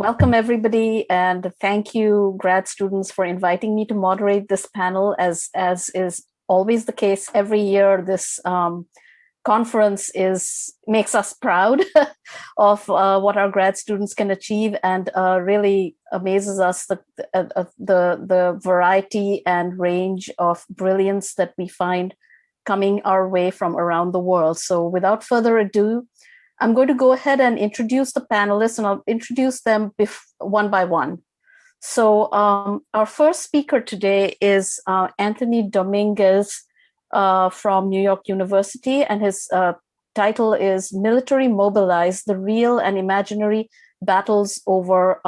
Welcome, everybody, and thank you, grad students, for inviting me to moderate this panel. As is always the case every year, this conference makes us proud of what our grad students can achieve, and really amazes us the variety and range of brilliance that we find coming our way from around the world. So, without further ado, I'm going to go ahead and introduce the panelists, and I'll introduce them one by one. So our first speaker today is Anthony Dominguez from New York University, and his title is Military Mobilized, the Real and Imaginary Battles Over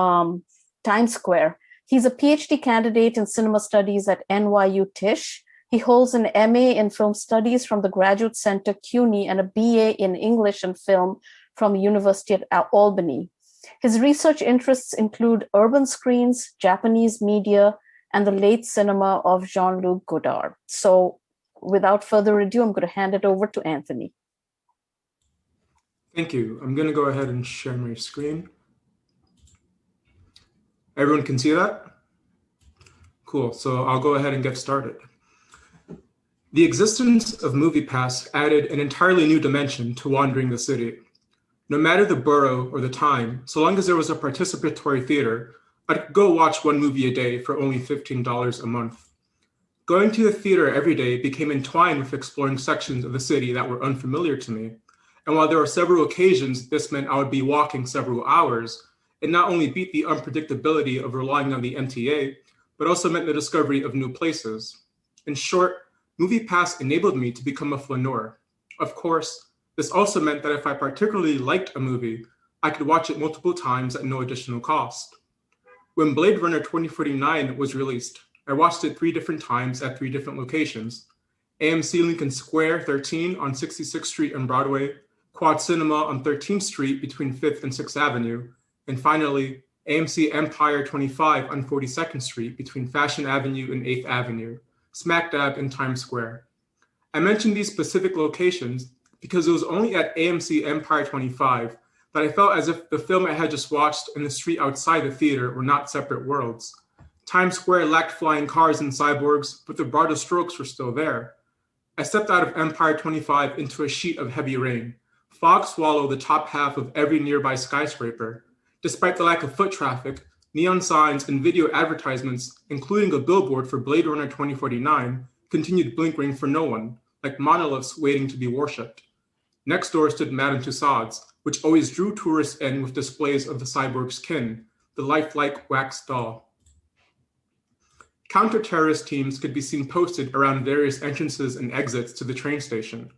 Times Square. He's a PhD candidate in cinema studies at NYU Tisch. He holds an MA in Film Studies from the Graduate Center CUNY and a BA in English and Film from the University of Albany. His research interests include urban screens, Japanese media, and the late cinema of Jean-Luc Godard. So without further ado, I'm going to hand it over to Anthony. Thank you. I'm going to go ahead and share my screen. Everyone can see that? Cool. So I'll go ahead and get started. The existence of MoviePass added an entirely new dimension to wandering the city. No matter the borough or the time, so long as there was a participatory theater, I'd go watch one movie a day for only $15 a month. Going to the theater every day became entwined with exploring sections of the city that were unfamiliar to me. And while there were several occasions this meant I would be walking several hours, it not only beat the unpredictability of relying on the MTA, but also meant the discovery of new places. In short, MoviePass enabled me to become a flaneur. Of course, this also meant that if I particularly liked a movie, I could watch it multiple times at no additional cost. When Blade Runner 2049 was released, I watched it 3 different times at 3 different locations: AMC Lincoln Square 13 on 66th Street and Broadway, Quad Cinema on 13th Street between 5th and 6th Avenue, and finally, AMC Empire 25 on 42nd Street between Fashion Avenue and 8th Avenue, smack dab in Times Square. I mentioned these specific locations because it was only at AMC Empire 25 that I felt as if the film I had just watched and the street outside the theater were not separate worlds. Times Square lacked flying cars and cyborgs, but the broader strokes were still there. I stepped out of Empire 25 into a sheet of heavy rain. Fog swallowed the top half of every nearby skyscraper. Despite the lack of foot traffic, neon signs and video advertisements, including a billboard for Blade Runner 2049, continued blinking for no one, like monoliths waiting to be worshipped. Next door stood Madame Tussauds, which always drew tourists in with displays of the cyborg's kin, the lifelike wax doll. Counter-terrorist teams could be seen posted around various entrances and exits to the train station.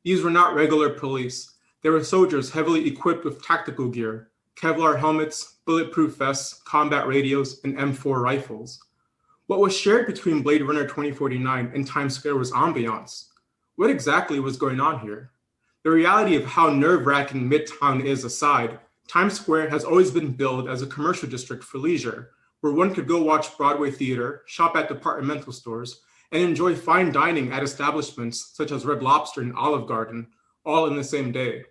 These were not regular police. They were soldiers heavily equipped with tactical gear, Kevlar helmets, bulletproof vests, combat radios, and M4 rifles. What was shared between Blade Runner 2049 and Times Square was ambiance. What exactly was going on here? The reality of how nerve-wracking Midtown is aside, Times Square has always been billed as a commercial district for leisure, where one could go watch Broadway theater, shop at departmental stores, and enjoy fine dining at establishments such as Red Lobster and Olive Garden, all in the same day.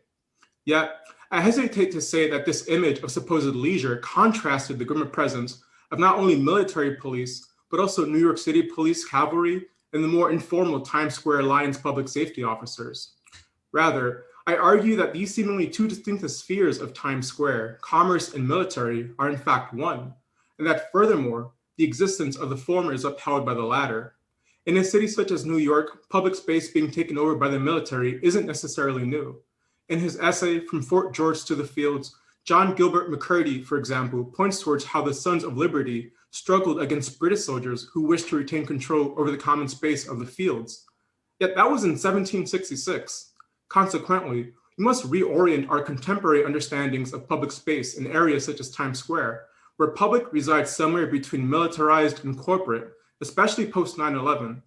Yet, I hesitate to say that this image of supposed leisure contrasted the grimmer presence of not only military police, but also New York City Police Cavalry and the more informal Times Square Alliance public safety officers. Rather, I argue that these seemingly 2 distinct spheres of Times Square, commerce and military, are in fact one, and that furthermore, the existence of the former is upheld by the latter. In a city such as New York, public space being taken over by the military isn't necessarily new. In his essay, From Fort George to the Fields, John Gilbert McCurdy, for example, points towards how the Sons of Liberty struggled against British soldiers who wished to retain control over the common space of the fields. Yet that was in 1766. Consequently, we must reorient our contemporary understandings of public space in areas such as Times Square, where public resides somewhere between militarized and corporate, especially post 9/11.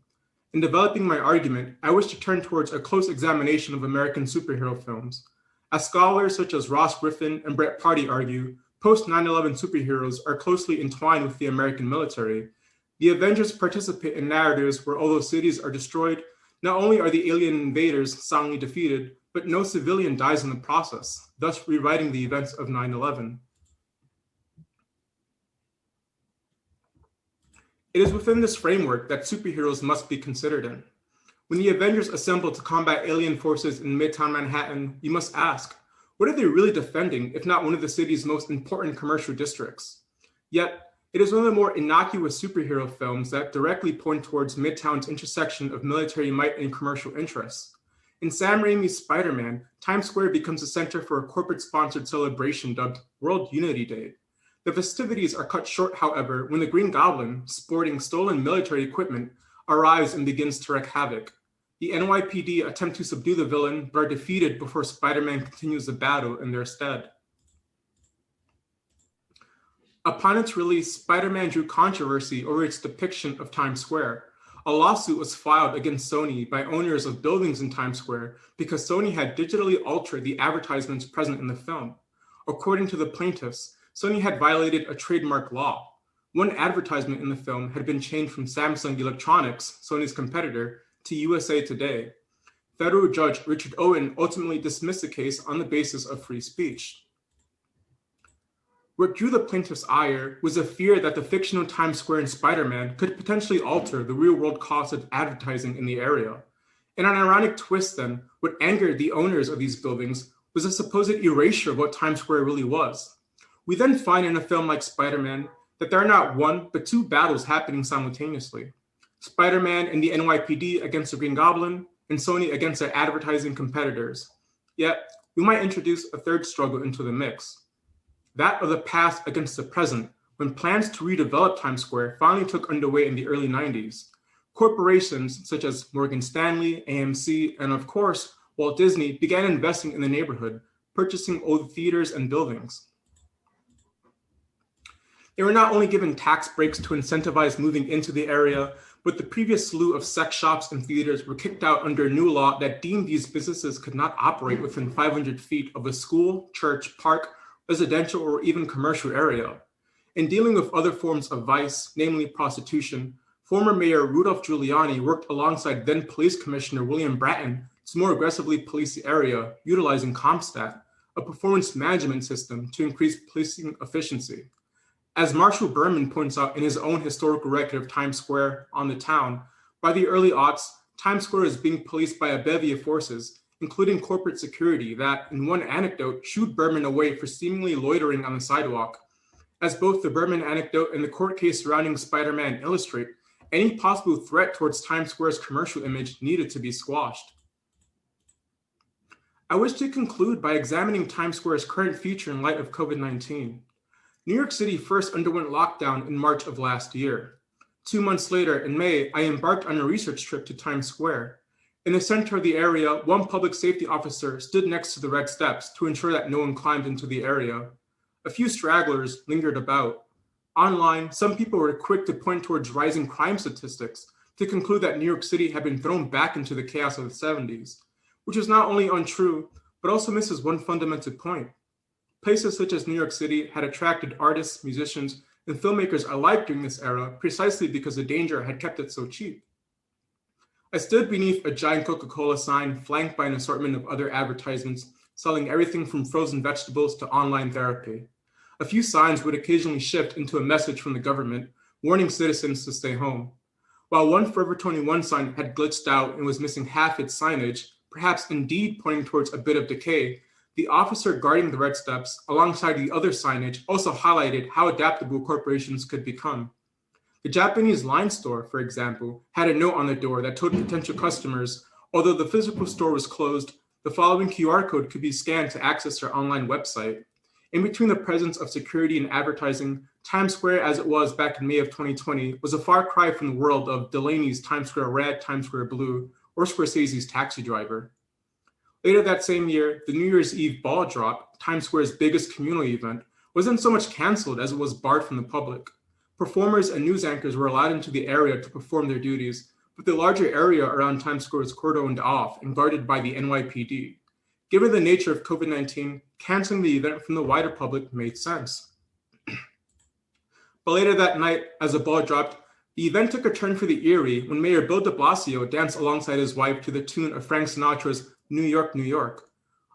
In developing my argument, I wish to turn towards a close examination of American superhero films. As scholars such as Ross Griffin and Brett Party argue, post 9/11 superheroes are closely entwined with the American military. The Avengers participate in narratives where although cities are destroyed, not only are the alien invaders soundly defeated, but no civilian dies in the process, thus rewriting the events of 9/11. It is within this framework that superheroes must be considered in. When the Avengers assemble to combat alien forces in Midtown Manhattan, you must ask, what are they really defending if not one of the city's most important commercial districts? Yet, it is one of the more innocuous superhero films that directly point towards Midtown's intersection of military might and commercial interests. In Sam Raimi's Spider-Man, Times Square becomes a center for a corporate-sponsored celebration dubbed World Unity Day. The festivities are cut short, however, when the Green Goblin, sporting stolen military equipment, arrives and begins to wreak havoc. The NYPD attempt to subdue the villain, but are defeated before Spider-Man continues the battle in their stead. Upon its release, Spider-Man drew controversy over its depiction of Times Square. A lawsuit was filed against Sony by owners of buildings in Times Square because Sony had digitally altered the advertisements present in the film. According to the plaintiffs, Sony had violated a trademark law. One advertisement in the film had been changed from Samsung Electronics, Sony's competitor, to USA Today. Federal Judge Richard Owen ultimately dismissed the case on the basis of free speech. What drew the plaintiff's ire was a fear that the fictional Times Square in Spider-Man could potentially alter the real-world cost of advertising in the area. In an ironic twist then, what angered the owners of these buildings was a supposed erasure of what Times Square really was. We then find in a film like Spider-Man that there are not one, but two battles happening simultaneously. Spider-Man and the NYPD against the Green Goblin, and Sony against their advertising competitors. Yet, we might introduce a third struggle into the mix. That of the past against the present, when plans to redevelop Times Square finally took underway in the early 90s. Corporations such as Morgan Stanley, AMC, and of course, Walt Disney began investing in the neighborhood, purchasing old theaters and buildings. They were not only given tax breaks to incentivize moving into the area, but the previous slew of sex shops and theaters were kicked out under a new law that deemed these businesses could not operate within 500 feet of a school, church, park, residential, or even commercial area. In dealing with other forms of vice, namely prostitution, former Mayor Rudolph Giuliani worked alongside then Police Commissioner William Bratton to more aggressively police the area, utilizing CompStat, a performance management system to increase policing efficiency. As Marshall Berman points out in his own historical record of Times Square on the Town, by the early aughts, Times Square is being policed by a bevy of forces, including corporate security that, in one anecdote, shooed Berman away for seemingly loitering on the sidewalk. As both the Berman anecdote and the court case surrounding Spider-Man illustrate, any possible threat towards Times Square's commercial image needed to be squashed. I wish to conclude by examining Times Square's current future in light of COVID-19. New York City first underwent lockdown in March of last year. 2 months later, in May, I embarked on a research trip to Times Square. In the center of the area, one public safety officer stood next to the red steps to ensure that no one climbed into the area. A few stragglers lingered about. Online, some people were quick to point towards rising crime statistics to conclude that New York City had been thrown back into the chaos of the 70s, which is not only untrue, but also misses one fundamental point. Places such as New York City had attracted artists, musicians, and filmmakers alike during this era precisely because the danger had kept it so cheap. I stood beneath a giant Coca-Cola sign flanked by an assortment of other advertisements selling everything from frozen vegetables to online therapy. A few signs would occasionally shift into a message from the government warning citizens to stay home. While one Forever 21 sign had glitched out and was missing half its signage, perhaps indeed pointing towards a bit of decay, the officer guarding the red steps, alongside the other signage, also highlighted how adaptable corporations could become. The Japanese Line store, for example, had a note on the door that told potential customers, although the physical store was closed, the following QR code could be scanned to access their online website. In between the presence of security and advertising, Times Square as it was back in May of 2020 was a far cry from the world of Delaney's Times Square Red, Times Square Blue, or Scorsese's Taxi Driver. Later that same year, the New Year's Eve ball drop, Times Square's biggest communal event, wasn't so much canceled as it was barred from the public. Performers and news anchors were allowed into the area to perform their duties, but the larger area around Times Square was cordoned off and guarded by the NYPD. Given the nature of COVID-19, canceling the event from the wider public made sense. But later that night, as the ball dropped, the event took a turn for the eerie when Mayor Bill de Blasio danced alongside his wife to the tune of Frank Sinatra's New York, New York.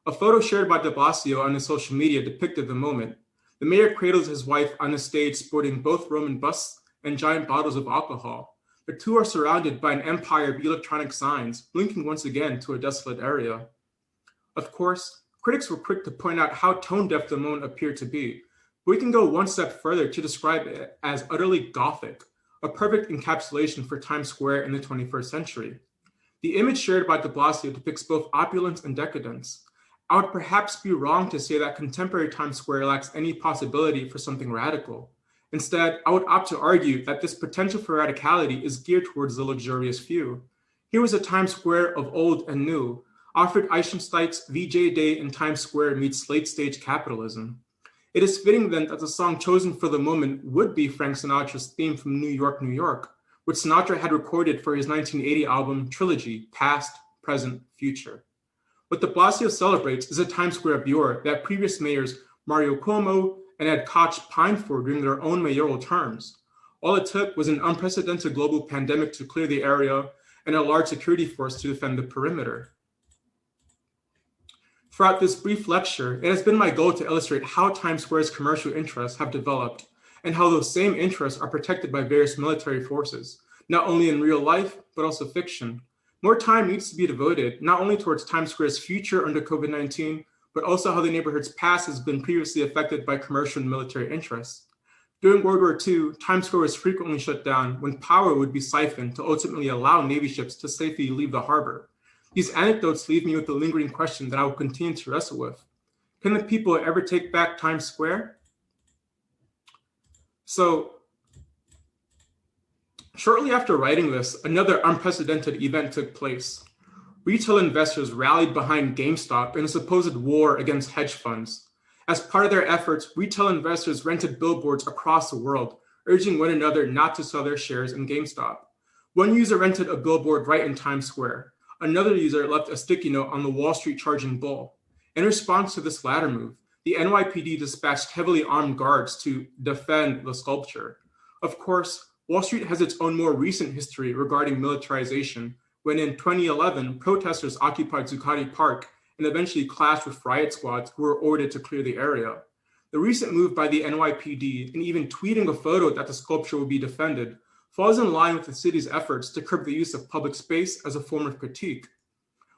A photo shared by de Blasio on his social media depicted the moment. The mayor cradles his wife on a stage sporting both Roman busts and giant bottles of alcohol. The two are surrounded by an empire of electronic signs, blinking once again to a desolate area. Of course, critics were quick to point out how tone-deaf the moment appeared to be, but we can go one step further to describe it as utterly Gothic, a perfect encapsulation for Times Square in the 21st century. The image shared by de Blasio depicts both opulence and decadence. I would perhaps be wrong to say that contemporary Times Square lacks any possibility for something radical. Instead, I would opt to argue that this potential for radicality is geared towards the luxurious few. Here was a Times Square of old and new, Alfred Eisenstein's VJ Day in Times Square meets late-stage capitalism. It is fitting then that the song chosen for the moment would be Frank Sinatra's theme from New York, New York, which Sinatra had recorded for his 1980 album Trilogy, Past, Present, Future. What de Blasio celebrates is a Times Square of yore that previous mayors Mario Cuomo and Ed Koch pined for during their own mayoral terms. All it took was an unprecedented global pandemic to clear the area and a large security force to defend the perimeter. Throughout this brief lecture, it has been my goal to illustrate how Times Square's commercial interests have developed and how those same interests are protected by various military forces, not only in real life, but also fiction. More time needs to be devoted not only towards Times Square's future under COVID-19, but also how the neighborhood's past has been previously affected by commercial and military interests. During World War II, Times Square was frequently shut down when power would be siphoned to ultimately allow Navy ships to safely leave the harbor. These anecdotes leave me with the lingering question that I will continue to wrestle with. Can the people ever take back Times Square? So, shortly after writing this, another unprecedented event took place. Retail investors rallied behind GameStop in a supposed war against hedge funds. As part of their efforts, retail investors rented billboards across the world, urging one another not to sell their shares in GameStop. One user rented a billboard right in Times Square. Another user left a sticky note on the Wall Street Charging Bull. In response to this latter move, the NYPD dispatched heavily armed guards to defend the sculpture. Of course, Wall Street has its own more recent history regarding militarization, when in 2011, protesters occupied Zuccotti Park and eventually clashed with riot squads who were ordered to clear the area. The recent move by the NYPD in even tweeting a photo that the sculpture would be defended falls in line with the city's efforts to curb the use of public space as a form of critique.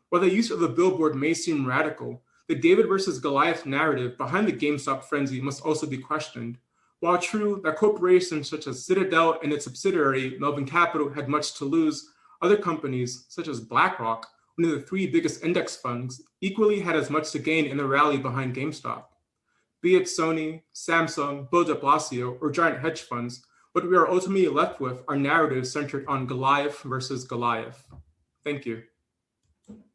While the use of the billboard may seem radical, the David versus Goliath narrative behind the GameStop frenzy must also be questioned. While true that corporations such as Citadel and its subsidiary, Melvin Capital, had much to lose, other companies, such as BlackRock, one of the three biggest index funds, equally had as much to gain in the rally behind GameStop. Be it Sony, Samsung, Bill de Blasio, or giant hedge funds, what we are ultimately left with are narratives centered on Goliath versus Goliath. Thank you.